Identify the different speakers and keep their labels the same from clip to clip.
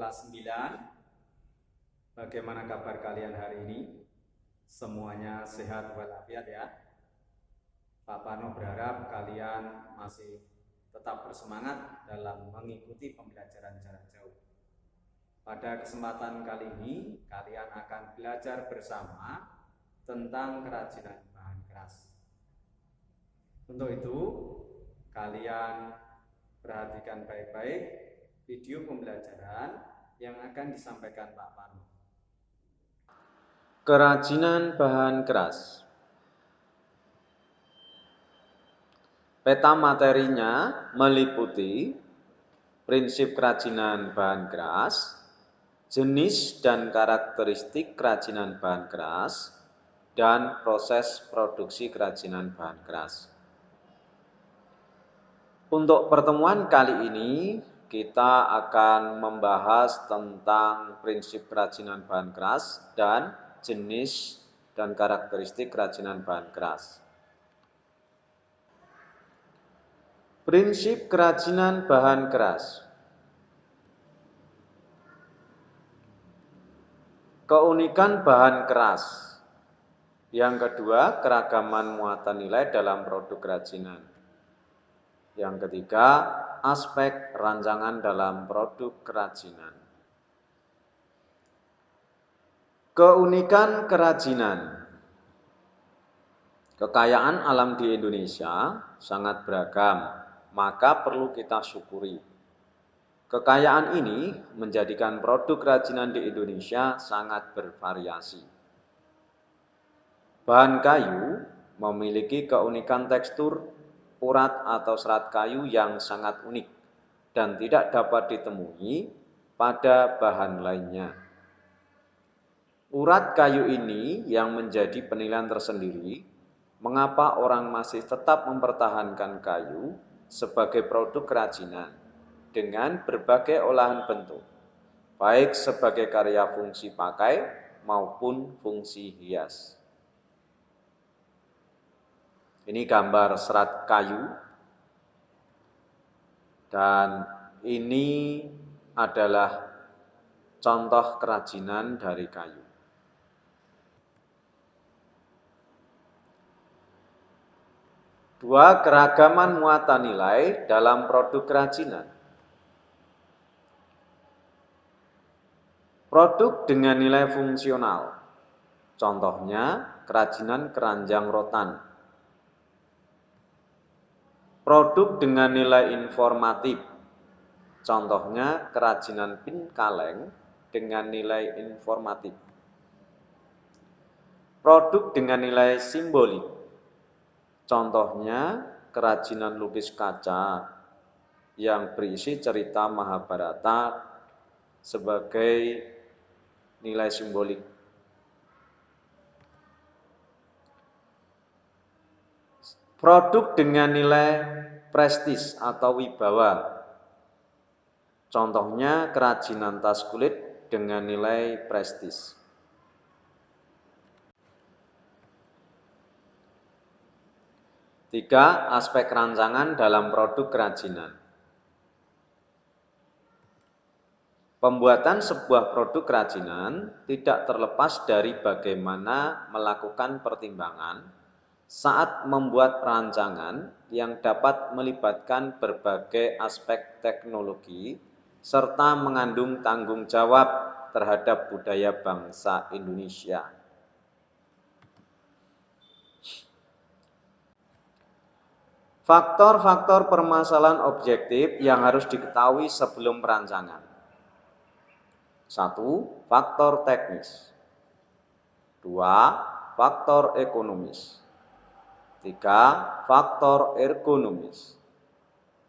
Speaker 1: kelas 9. Bagaimana kabar kalian hari ini? Semuanya sehat walafiat ya. Pak Pano berharap kalian masih tetap bersemangat dalam mengikuti pembelajaran jarak jauh. Pada kesempatan kali ini, kalian akan belajar bersama tentang kerajinan bahan keras. Untuk itu, kalian perhatikan baik-baik video pembelajaran yang akan disampaikan Pak Pano.
Speaker 2: Kerajinan bahan keras. Peta materinya meliputi prinsip kerajinan bahan keras, jenis dan karakteristik kerajinan bahan keras, dan proses produksi kerajinan bahan keras. Untuk pertemuan kali ini, kita akan membahas tentang prinsip kerajinan bahan keras dan jenis dan karakteristik kerajinan bahan keras. Prinsip kerajinan bahan keras. Keunikan bahan keras. Yang kedua, keragaman muatan nilai dalam produk kerajinan. Yang ketiga, aspek rancangan dalam produk kerajinan. Keunikan kerajinan. Kekayaan alam di Indonesia sangat beragam, maka perlu kita syukuri. Kekayaan ini menjadikan produk kerajinan di Indonesia sangat bervariasi. Bahan kayu memiliki keunikan tekstur, urat atau serat kayu yang sangat unik dan tidak dapat ditemui pada bahan lainnya. Urat kayu ini yang menjadi penilaian tersendiri mengapa orang masih tetap mempertahankan kayu sebagai produk kerajinan dengan berbagai olahan bentuk, baik sebagai karya fungsi pakai maupun fungsi hias. Ini gambar serat kayu, dan ini adalah contoh kerajinan dari kayu. Dua, keragaman muatan nilai dalam produk kerajinan. Produk dengan nilai fungsional, contohnya kerajinan keranjang rotan. Produk dengan nilai informatif, contohnya kerajinan pin kaleng dengan nilai informatif. Produk dengan nilai simbolik, contohnya kerajinan lukis kaca yang berisi cerita Mahabharata sebagai nilai simbolik. Produk dengan nilai prestis atau wibawa, contohnya kerajinan tas kulit dengan nilai prestis. Tiga, aspek rancangan dalam produk kerajinan. Pembuatan sebuah produk kerajinan tidak terlepas dari bagaimana melakukan pertimbangan saat membuat rancangan yang dapat melibatkan berbagai aspek teknologi serta mengandung tanggung jawab terhadap budaya bangsa Indonesia. Faktor-faktor permasalahan objektif yang harus diketahui sebelum perancangan. 1. Faktor teknis. 2. Faktor ekonomis. 3. Faktor ergonomis.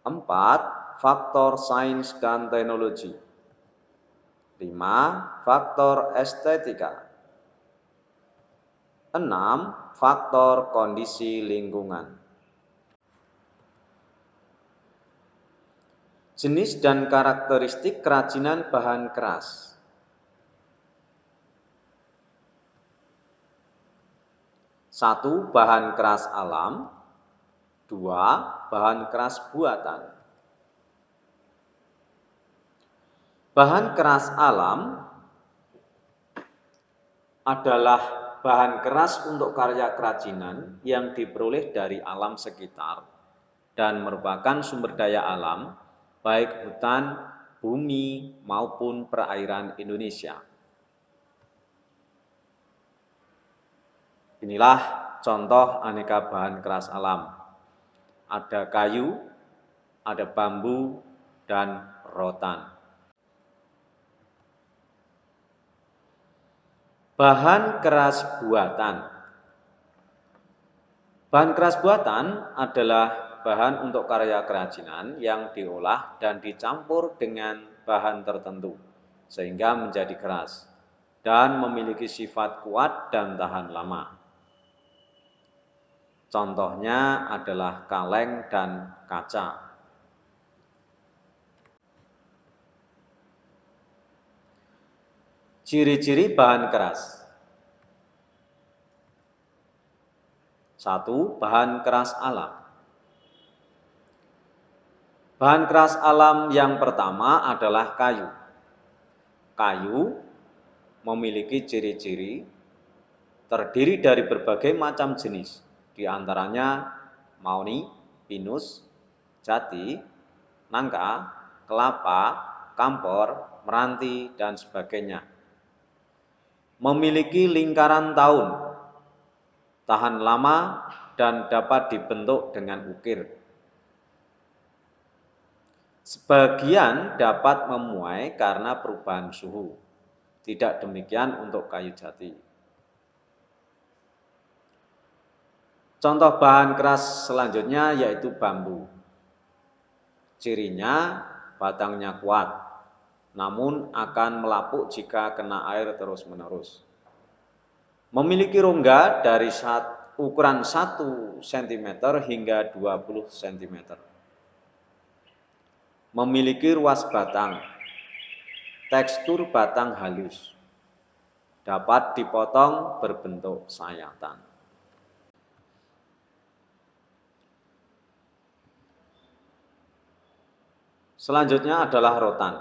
Speaker 2: 4. Faktor sains dan teknologi. 5. Faktor estetika. 6. Faktor kondisi lingkungan. Jenis dan karakteristik kerajinan bahan keras. 1. Bahan keras alam. 2. Bahan keras buatan. Bahan keras alam adalah bahan keras untuk karya kerajinan yang diperoleh dari alam sekitar dan merupakan sumber daya alam, baik hutan, bumi, maupun perairan Indonesia. Inilah contoh aneka bahan keras alam. Ada kayu, ada bambu, dan rotan. Bahan keras buatan. Bahan keras buatan adalah bahan untuk karya kerajinan yang diolah dan dicampur dengan bahan tertentu sehingga menjadi keras dan memiliki sifat kuat dan tahan lama. Contohnya adalah kaleng dan kaca. Ciri-ciri bahan keras. 1. Bahan keras alam. Bahan keras alam yang pertama adalah kayu. Kayu memiliki ciri-ciri terdiri dari berbagai macam jenis, di antaranya mahoni, pinus, jati, nangka, kelapa, kampor, meranti, dan sebagainya. Memiliki lingkaran tahun, tahan lama, dan dapat dibentuk dengan ukir. Sebagian dapat memuai karena perubahan suhu. Tidak demikian untuk kayu jati. Contoh bahan keras selanjutnya yaitu bambu. Cirinya batangnya kuat, namun akan melapuk jika kena air terus-menerus. Memiliki rongga dari ukuran 1 cm hingga 20 cm. Memiliki ruas batang, tekstur batang halus, dapat dipotong berbentuk sayatan. Selanjutnya adalah rotan.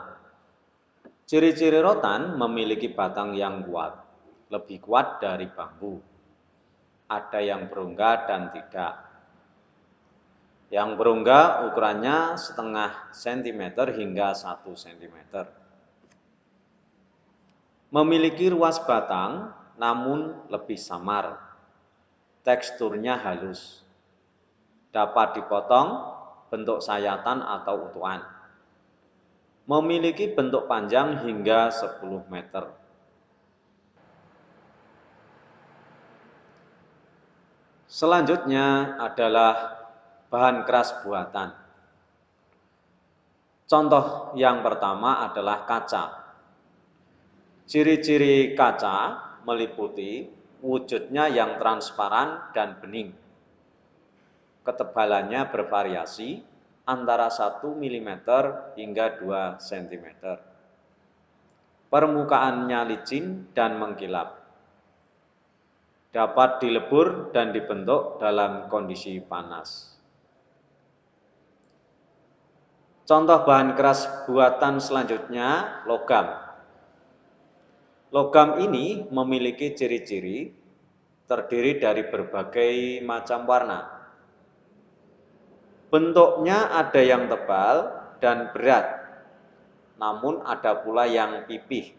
Speaker 2: Ciri-ciri rotan memiliki batang yang kuat, lebih kuat dari bambu. Ada yang berongga dan tidak. Yang berongga ukurannya setengah cm hingga 1 cm. Memiliki ruas batang namun lebih samar. Teksturnya halus. Dapat dipotong bentuk sayatan atau utuhan. Memiliki bentuk panjang hingga 10 meter. Selanjutnya adalah bahan keras buatan. Contoh yang pertama adalah kaca. Ciri-ciri kaca meliputi wujudnya yang transparan dan bening. Ketebalannya bervariasi antara 1 mm hingga 2 cm. Permukaannya licin dan mengkilap. Dapat dilebur dan dibentuk dalam kondisi panas. Contoh bahan keras buatan selanjutnya, logam. Logam ini memiliki ciri-ciri terdiri dari berbagai macam warna. Bentuknya ada yang tebal dan berat, namun ada pula yang pipih.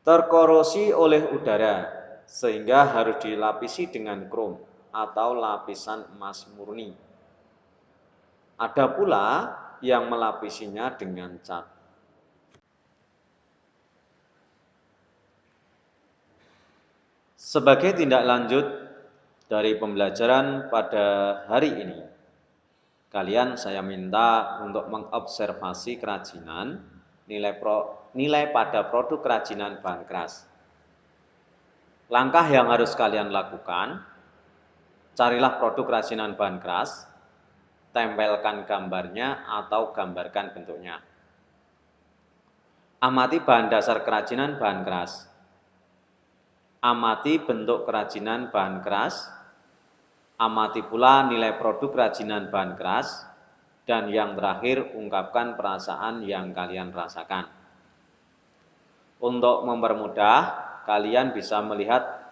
Speaker 2: Terkorosi oleh udara, sehingga harus dilapisi dengan krom atau lapisan emas murni. Ada pula yang melapisinya dengan cat. Sebagai tindak lanjut dari pembelajaran pada hari ini, kalian saya minta untuk mengobservasi kerajinan, nilai pada produk kerajinan bahan keras. Langkah yang harus kalian lakukan, carilah produk kerajinan bahan keras, tempelkan gambarnya atau gambarkan bentuknya. Amati bahan dasar kerajinan bahan keras. Amati bentuk kerajinan bahan keras. Amati pula nilai produk kerajinan bahan keras Dan yang terakhir, ungkapkan perasaan yang kalian rasakan. Untuk mempermudah, kalian bisa melihat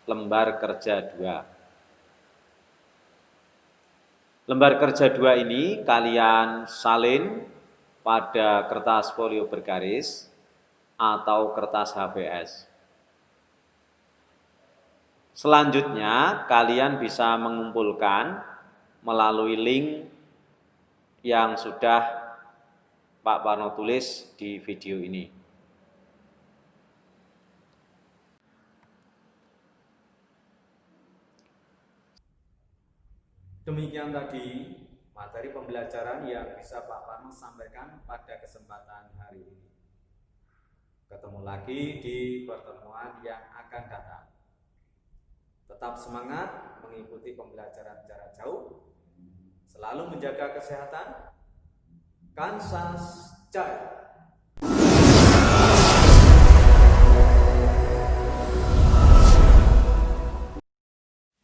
Speaker 2: lembar kerja 2. Lembar kerja 2 ini kalian salin pada kertas folio bergaris atau kertas HVS. Selanjutnya, kalian bisa mengumpulkan melalui link yang sudah Pak Parno tulis di video ini.
Speaker 1: Demikian tadi materi pembelajaran yang bisa Pak Parno sampaikan pada kesempatan hari ini. Ketemu lagi di pertemuan yang akan datang. Tetap semangat mengikuti pembelajaran jarak jauh, selalu menjaga kesehatan. Kansas Jaya.